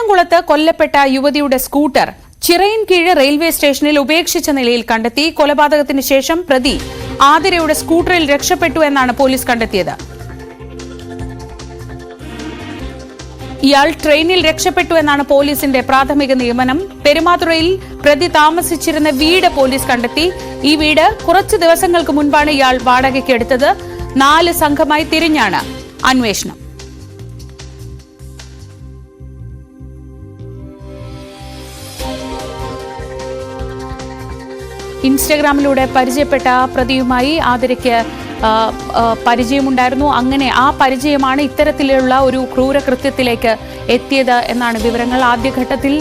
കാഞ്ഞംകുളത്ത് കൊല്ലപ്പെട്ട യുവതിയുടെ scooter Chirayinkeezhu railway സ്റ്റേഷനിൽ ഉപേക്ഷിച്ച നിലയിൽ കണ്ടെത്തി. കൊലപാതകത്തിന് ശേഷം പ്രതി ആതിരയുടെ സ്കൂട്ടറിൽ രക്ഷപ്പെട്ടു എന്നാണ് പോലീസ് കണ്ടെത്തിയത്. ഇയാൾ ട്രെയിനിൽ രക്ഷപ്പെട്ടു എന്നാണ് പോലീസിന്റെ പ്രാഥമിക നിഗമനം. പെരുമാതുറയിൽ പ്രതി താമസിച്ചിരുന്ന വീട് പോലീസ് കണ്ടെത്തി. ഈ വീട് കുറച്ചു ദിവസങ്ങൾക്ക് മുൻപാണ് ഇയാൾ വാടകയ്ക്ക് എടുത്തത്. 4 സംഘമായി തിരിഞ്ഞാണ് അന്വേഷണം. ഇൻസ്റ്റഗ്രാമിലൂടെ പരിചയപ്പെട്ട പ്രതിയുമായി ആതിരയ്ക്ക് പരിചയമുണ്ടായിരുന്നു. അങ്ങനെ ആ പരിചയമാണ് ഇത്തരത്തിലുള്ള ഒരു ക്രൂരകൃത്യത്തിലേക്ക് എത്തിയത് എന്നാണ് വിവരങ്ങൾ. ആദ്യഘട്ടത്തിൽ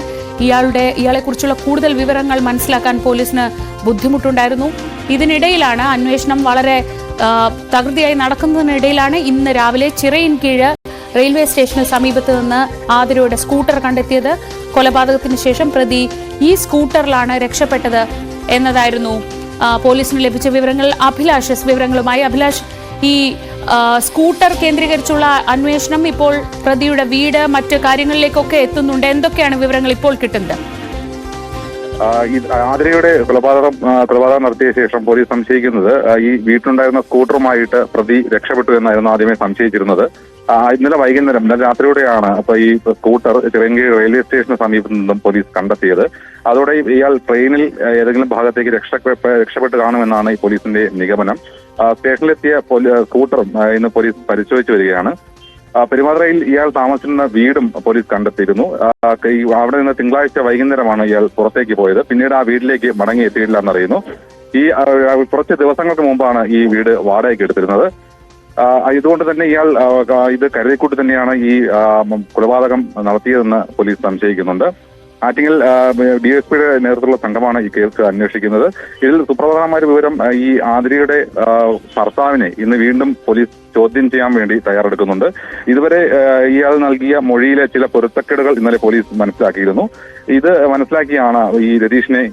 ഇയാളെക്കുറിച്ചുള്ള കൂടുതൽ വിവരങ്ങൾ മനസ്സിലാക്കാൻ പോലീസിന് ബുദ്ധിമുട്ടുണ്ടായിരുന്നു. ഇതിനിടയിലാണ് അന്വേഷണം വളരെ തകൃതിയായി നടക്കുന്നതിനിടയിലാണ് ഇന്ന് രാവിലെ ചിറയിൻകീഴ് റെയിൽവേ സ്റ്റേഷന് സമീപത്ത് നിന്ന് ആതിരയുടെ സ്കൂട്ടർ കണ്ടെത്തിയത്. കൊലപാതകത്തിന് ശേഷം പ്രതി ഈ സ്കൂട്ടറിലാണ് രക്ഷപ്പെട്ടത് എന്നതായിരുന്നു പോലീസിന് ലഭിച്ച വിവരങ്ങൾ. അഭിലാഷ് വിവരങ്ങളുമായി. അഭിലാഷ്, ഈ സ്കൂട്ടർ കേന്ദ്രീകരിച്ചുള്ള അന്വേഷണം ഇപ്പോൾ പ്രതിയുടെ വീട് മറ്റ് കാര്യങ്ങളിലേക്കൊക്കെ എത്തുന്നുണ്ട്. എന്തൊക്കെയാണ് വിവരങ്ങൾ ഇപ്പോൾ കിട്ടുന്നത്? ആതിരയുടെ കൊലപാതകം നടത്തിയ ശേഷം പോലീസ് സംശയിക്കുന്നത് ഈ വീട്ടിലുണ്ടായിരുന്ന സ്കൂട്ടറുമായിട്ട് പ്രതി രക്ഷപ്പെട്ടു എന്നായിരുന്നു ആദ്യമേ സംശയിച്ചിരുന്നത്. ഇന്നലെ വൈകുന്നേരം, ഇന്നലെ രാത്രിയോടെയാണ് അപ്പൊ ഈ സ്കൂട്ടർ ചിറയൻകീഴ് റെയിൽവേ സ്റ്റേഷന് സമീപത്തു നിന്നും പോലീസ് കണ്ടെത്തിയത്. അതോടെ ഇയാൾ ട്രെയിനിൽ ഏതെങ്കിലും ഭാഗത്തേക്ക് രക്ഷപ്പെട്ട് കാണുമെന്നാണ് ഈ പോലീസിന്റെ നിഗമനം. സ്റ്റേഷനിലെത്തിയ സ്കൂട്ടറും ഇന്ന് പോലീസ് പരിശോധിച്ചു വരികയാണ്. പെരുമാതുറയിൽ ഇയാൾ താമസിക്കുന്ന വീടും പോലീസ് കണ്ടെത്തിയിരുന്നു. അവിടെ നിന്ന് തിങ്കളാഴ്ച വൈകുന്നേരമാണ് ഇയാൾ പുറത്തേക്ക് പോയത്. പിന്നീട് ആ വീട്ടിലേക്ക് മടങ്ങി എത്തിയിട്ടില്ല എന്നറിയുന്നു. ഈ കുറച്ച് ദിവസങ്ങൾക്ക് മുമ്പാണ് ഈ വീട് വാടകയ്ക്ക് എടുത്തിരുന്നത്. ഇതുകൊണ്ട് തന്നെ ഇയാൾ ഇത് കരുതിക്കൂട്ടി തന്നെയാണ് ഈ കൊലപാതകം നടത്തിയതെന്ന് പോലീസ് സംശയിക്കുന്നുണ്ട്. ആറ്റിങ്ങൽ DSPയുടെ നേതൃത്വത്തിലുള്ള സംഘമാണ് ഈ കേസ് അന്വേഷിക്കുന്നത്. ഇതിൽ സുപ്രധാനമായ വിവരം, ഈ ആതിരയുടെ ഭർത്താവിനെ ഇന്ന് വീണ്ടും പോലീസ് ചോദ്യം ചെയ്യാൻ വേണ്ടി തയ്യാറെടുക്കുന്നുണ്ട്. ഇതുവരെ ഇയാൾ നൽകിയ മൊഴിയിലെ ചില പൊരുത്തക്കേടുകൾ ഇന്നലെ പോലീസ് മനസ്സിലാക്കിയിരുന്നു. ഇത് മനസ്സിലാക്കിയാണ് ഈ രതീഷിനെ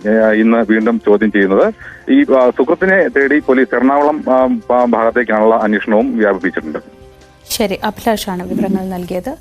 ഇന്ന് വീണ്ടും ചോദ്യം ചെയ്യുന്നത്. ഈ സുഹൃത്തിനെ തേടി പോലീസ് എറണാകുളം ഭാഗത്തേക്കാണുള്ള അന്വേഷണവും വ്യാപിപ്പിച്ചിട്ടുണ്ട്. ശരി, അഭിലാഷാണ് വിവരങ്ങൾ നൽകിയത്.